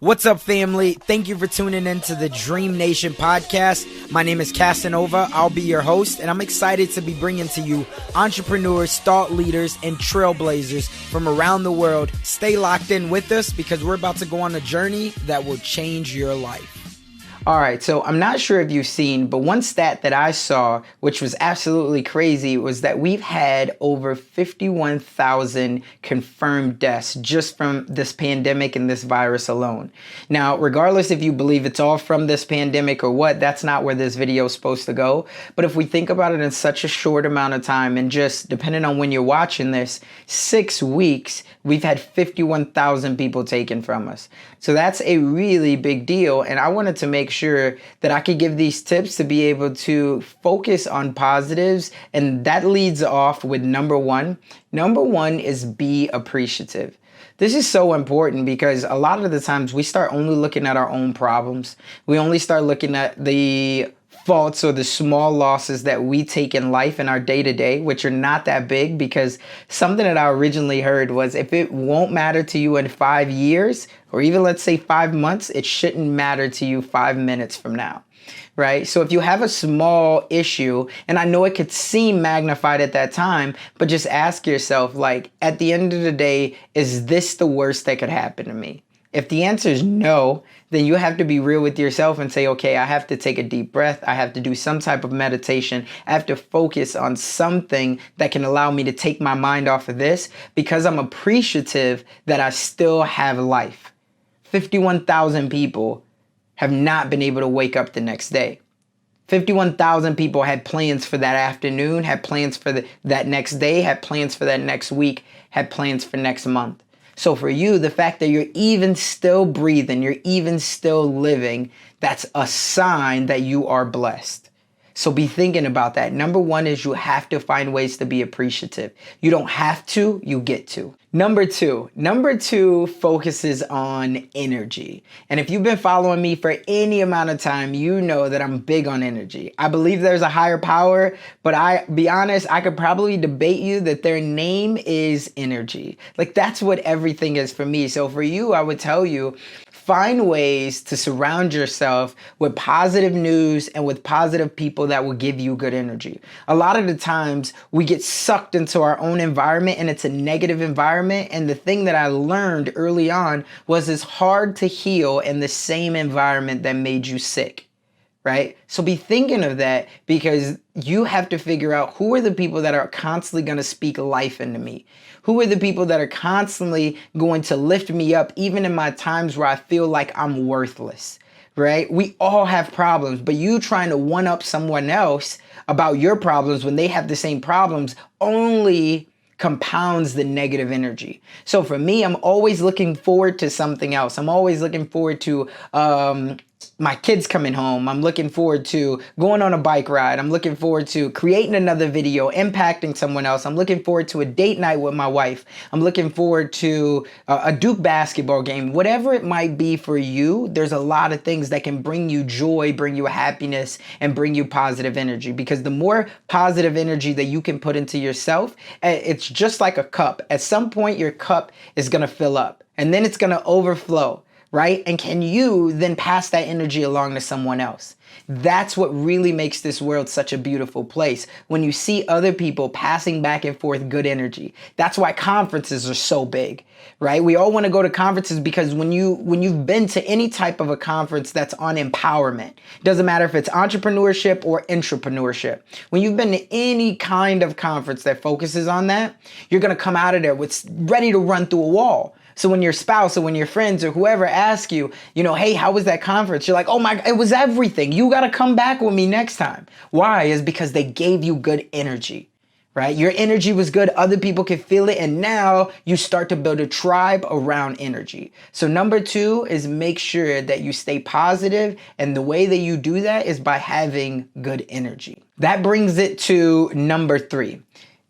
What's up, family? Thank you for tuning in to the DreamNation podcast. My name is Casanova. I'll be your host, and I'm excited to be bringing to you entrepreneurs, thought leaders, and trailblazers from around the world. Stay locked in with us because we're about to go on a journey that will change your life. All right, so I'm not sure if you've seen, but one stat that I saw, which was absolutely crazy, was that we've had over 51,000 confirmed deaths just from this pandemic and this virus alone. Now, regardless if you believe it's all from this pandemic or what, that's not where this video is supposed to go. But if we think about it in such a short amount of time, and just depending on when you're watching this, 6 weeks, we've had 51,000 people taken from us. So that's a really big deal. And I wanted to make sure that I could give these tips to be able to focus on positives. And that leads off with number one. Number one is be appreciative. This is so important because a lot of the times we start only looking at our own problems. We only start looking at the faults or the small losses that we take in life in our day-to-day, which are not that big, because something that I originally heard was if it won't matter to you in 5 years, or even let's say 5 months, it shouldn't matter to you 5 minutes from now. Right? So if you have a small issue, and I know it could seem magnified at that time, but just ask yourself, like, at the end of the day, is this the worst that could happen to me? If the answer is no, then you have to be real with yourself and say, okay, I have to take a deep breath. I have to do some type of meditation. I have to focus on something that can allow me to take my mind off of this because I'm appreciative that I still have life. 51,000 people have not been able to wake up the next day. 51,000 people had plans for that afternoon, had plans for that next day, had plans for that next week, had plans for next month. So for you, the fact that you're even still breathing, you're even still living, that's a sign that you are blessed. So be thinking about that. Number one is you have to find ways to be appreciative. You don't have to, you get to. Number two focuses on energy. And if you've been following me for any amount of time, you know that I'm big on energy. I believe there's a higher power, but I be honest, I could probably debate you that their name is energy. Like that's what everything is for me. So for you, I would tell you, find ways to surround yourself with positive news and with positive people that will give you good energy. A lot of the times we get sucked into our own environment and it's a negative environment. And the thing that I learned early on was it's hard to heal in the same environment that made you sick. Right? So be thinking of that because you have to figure out who are the people that are constantly going to speak life into me. Who are the people that are constantly going to lift me up even in my times where I feel like I'm worthless, right? We all have problems, but you trying to one up someone else about your problems when they have the same problems only compounds the negative energy. So for me, I'm always looking forward to something else. I'm always looking forward to my kids coming home. I'm looking forward to going on a bike ride. I'm looking forward to creating another video, impacting someone else. I'm looking forward to a date night with my wife. I'm looking forward to a Duke basketball game. Whatever it might be for you, there's a lot of things that can bring you joy, bring you happiness, and bring you positive energy. Because the more positive energy that you can put into yourself, it's just like a cup. At some point, your cup is going to fill up and then it's going to overflow. Right? And can you then pass that energy along to someone else? That's what really makes this world such a beautiful place. When you see other people passing back and forth good energy. That's why conferences are so big, right? We all want to go to conferences because when you've been to any type of a conference that's on empowerment, doesn't matter if it's entrepreneurship or intrapreneurship. When you've been to any kind of conference that focuses on that, you're going to come out of there with ready to run through a wall. So when your spouse or when your friends or whoever asks you, hey, how was that conference? You're like, oh my, it was everything. You got to come back with me next time. Why? Is because they gave you good energy, right? Your energy was good. Other people could feel it. And now you start to build a tribe around energy. So number two is make sure that you stay positive. And the way that you do that is by having good energy. That brings it to number three.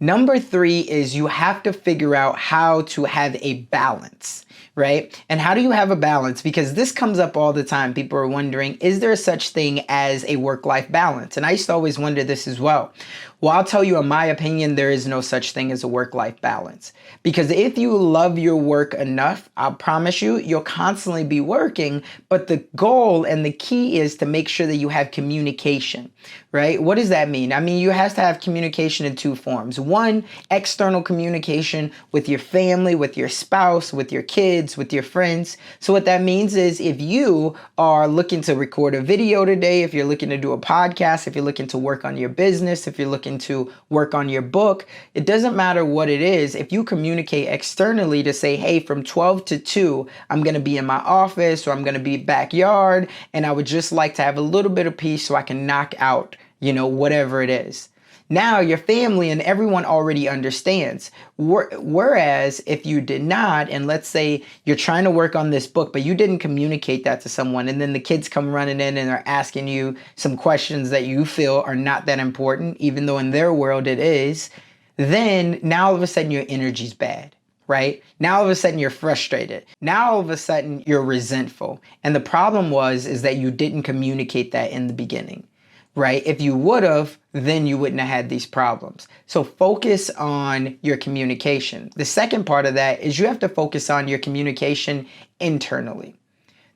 Number three is you have to figure out how to have a balance, right? And how do you have a balance? Because this comes up all the time. People are wondering, is there such thing as a work-life balance? And I used to always wonder this as well. Well, I'll tell you, in my opinion, there is no such thing as a work-life balance. Because if you love your work enough, I promise you, you'll constantly be working. But the goal and the key is to make sure that you have communication, right? What does that mean? I mean, you have to have communication in two forms. One, external communication with your family, with your spouse, with your kids, with your friends. So what that means is if you are looking to record a video today, if you're looking to do a podcast, if you're looking to work on your business, if you're looking to work on your book, it doesn't matter what it is. If you communicate externally to say, hey, from 12 to 2, I'm going to be in my office or I'm going to be backyard, and I would just like to have a little bit of peace so I can knock out, whatever it is. Now your family and everyone already understands. Whereas if you did not, and let's say you're trying to work on this book, but you didn't communicate that to someone, and then the kids come running in and are asking you some questions that you feel are not that important, even though in their world it is, then now all of a sudden your energy's bad. Right? Now all of a sudden you're frustrated. Now all of a sudden you're resentful. And the problem is that you didn't communicate that in the beginning. Right? If you would have, then you wouldn't have had these problems. So focus on your communication. The second part of that is you have to focus on your communication internally.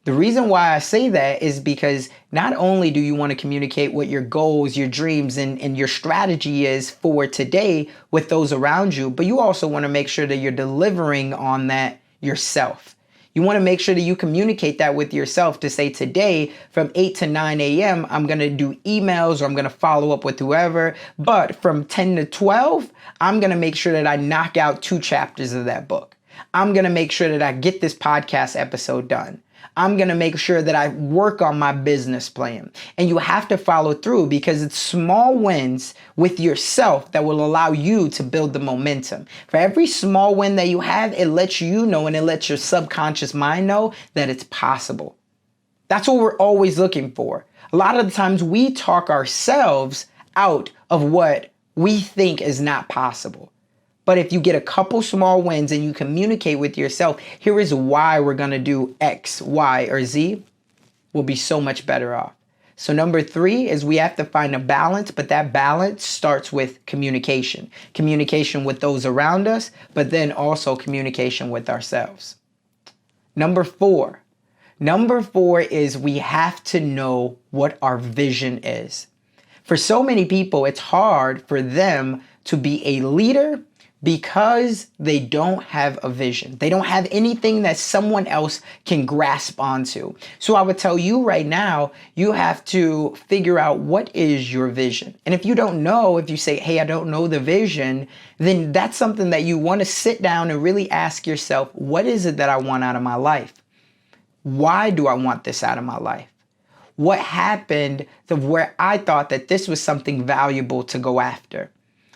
The reason why I say that is because not only do you want to communicate what your goals, your dreams, and your strategy is for today with those around you, but you also want to make sure that you're delivering on that yourself. You want to make sure that you communicate that with yourself to say today from 8 to 9 a.m. I'm going to do emails or I'm going to follow up with whoever. But from 10 to 12, I'm going to make sure that I knock out 2 chapters of that book. I'm going to make sure that I get this podcast episode done. I'm going to make sure that I work on my business plan. And you have to follow through because it's small wins with yourself that will allow you to build the momentum. For every small win that you have, it lets you know and it lets your subconscious mind know that it's possible. That's what we're always looking for. A lot of the times we talk ourselves out of what we think is not possible. But if you get a couple small wins and you communicate with yourself, here is why we're going to do X, Y, or Z, we'll be so much better off. So number 3 is we have to find a balance, but that balance starts with communication. Communication with those around us, but then also communication with ourselves. Number 4 is we have to know what our vision is. For so many people, it's hard for them to be a leader because they don't have a vision. They don't have anything that someone else can grasp onto. So I would tell you right now, you have to figure out what is your vision. And if you don't know, if you say, hey, I don't know the vision, then that's something that you want to sit down and really ask yourself, what is it that I want out of my life? Why do I want this out of my life? What happened to where I thought that this was something valuable to go after?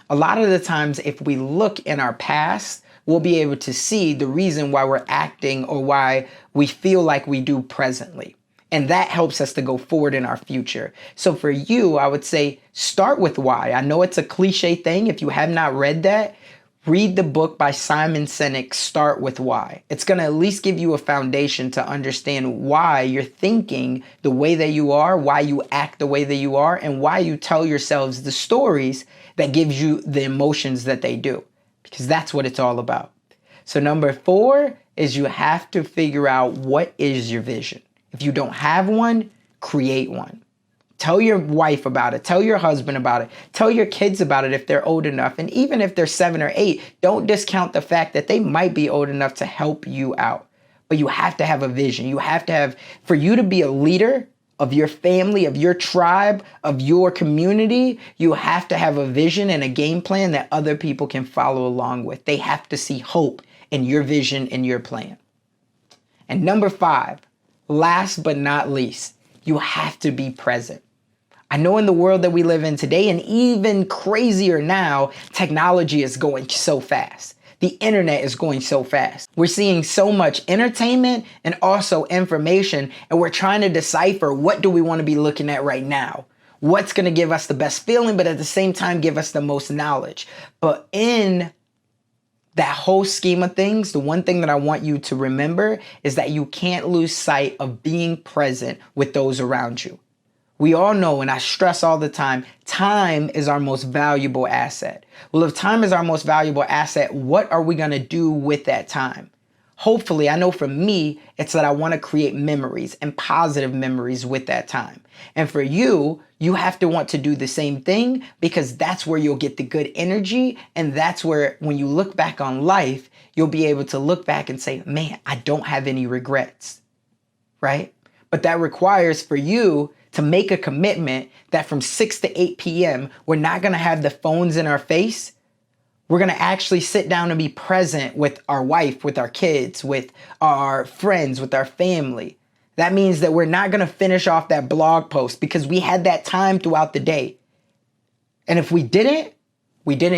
A lot of the times, if we look in our past, we'll be able to see the reason why we're acting or why we feel like we do presently. And that helps us to go forward in our future. So for you, I would say start with why. I know it's a cliche thing. If you have not read that, read the book by Simon Sinek, Start With Why. It's going to at least give you a foundation to understand why you're thinking the way that you are, why you act the way that you are, and why you tell yourselves the stories that gives you the emotions that they do, because that's what it's all about. So number 4 is you have to figure out what is your vision. If you don't have one, create one. Tell your wife about it. Tell your husband about it. Tell your kids about it if they're old enough. And even if they're 7 or 8, don't discount the fact that they might be old enough to help you out. But you have to have a vision. You have to have, for you to be a leader of your family, of your tribe, of your community, you have to have a vision and a game plan that other people can follow along with. They have to see hope in your vision and your plan. And number 5, last but not least, you have to be present. I know in the world that we live in today, and even crazier now, technology is going so fast. The internet is going so fast. We're seeing so much entertainment and also information, and we're trying to decipher what do we want to be looking at right now. What's going to give us the best feeling, but at the same time give us the most knowledge. But in that whole scheme of things, the one thing that I want you to remember is that you can't lose sight of being present with those around you. We all know, and I stress all the time is our most valuable asset. Well, if time is our most valuable asset, what are we going to do with that time? Hopefully, I know for me, it's that I want to create memories and positive memories with that time. And for you, you have to want to do the same thing, because that's where you'll get the good energy. And that's where, when you look back on life, you'll be able to look back and say, man, I don't have any regrets, right? But that requires for you to make a commitment that from 6 to 8 p.m., we're not going to have the phones in our face. We're going to actually sit down and be present with our wife, with our kids, with our friends, with our family. That means that we're not going to finish off that blog post because we had that time throughout the day. And if we didn't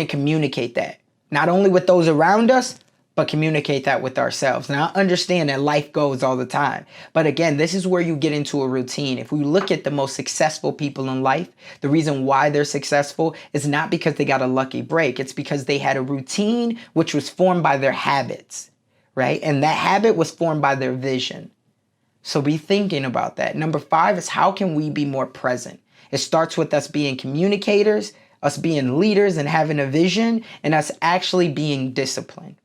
communicate that, not only with those around us, but communicate that with ourselves. Now, I understand that life goes all the time. But again, this is where you get into a routine. If we look at the most successful people in life, the reason why they're successful is not because they got a lucky break. It's because they had a routine which was formed by their habits, right? And that habit was formed by their vision. So be thinking about that. Number 5 is, how can we be more present? It starts with us being communicators, us being leaders and having a vision, and us actually being disciplined.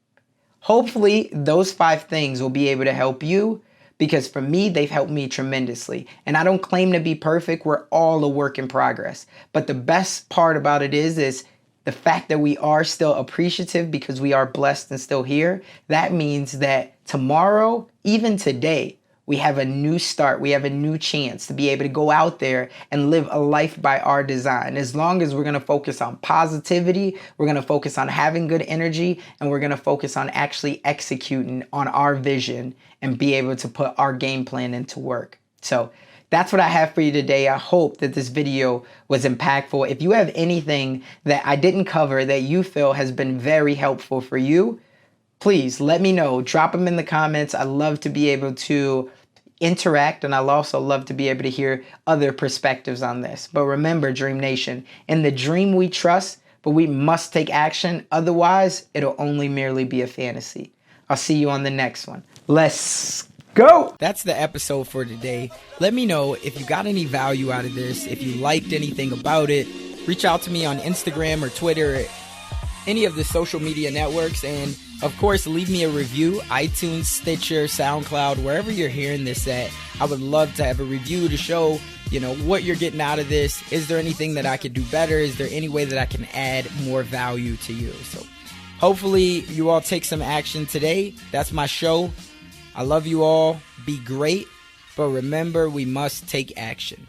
Hopefully, those 5 things will be able to help you, because for me, they've helped me tremendously. And I don't claim to be perfect. We're all a work in progress. But the best part about it is the fact that we are still appreciative because we are blessed and still here. That means that tomorrow, even today, we have a new start. We have a new chance to be able to go out there and live a life by our design. As long as we're going to focus on positivity, we're going to focus on having good energy, and we're going to focus on actually executing on our vision and be able to put our game plan into work. So that's what I have for you today. I hope that this video was impactful. If you have anything that I didn't cover that you feel has been very helpful for you, please let me know. Drop them in the comments. I love to be able to interact, and I'll also love to be able to hear other perspectives on this. But remember, Dream Nation, in the dream we trust, but we must take action. Otherwise, it'll only merely be a fantasy. I'll see you on the next one. Let's go. That's the episode for today. Let me know if you got any value out of this, if you liked anything about it. Reach out to me on Instagram or Twitter, any of the social media networks, and of course, leave me a review, iTunes, Stitcher, SoundCloud, wherever you're hearing this at. I would love to have a review to show, what you're getting out of this. Is there anything that I could do better? Is there any way that I can add more value to you? So hopefully you all take some action today. That's my show. I love you all. Be great. But remember, we must take action.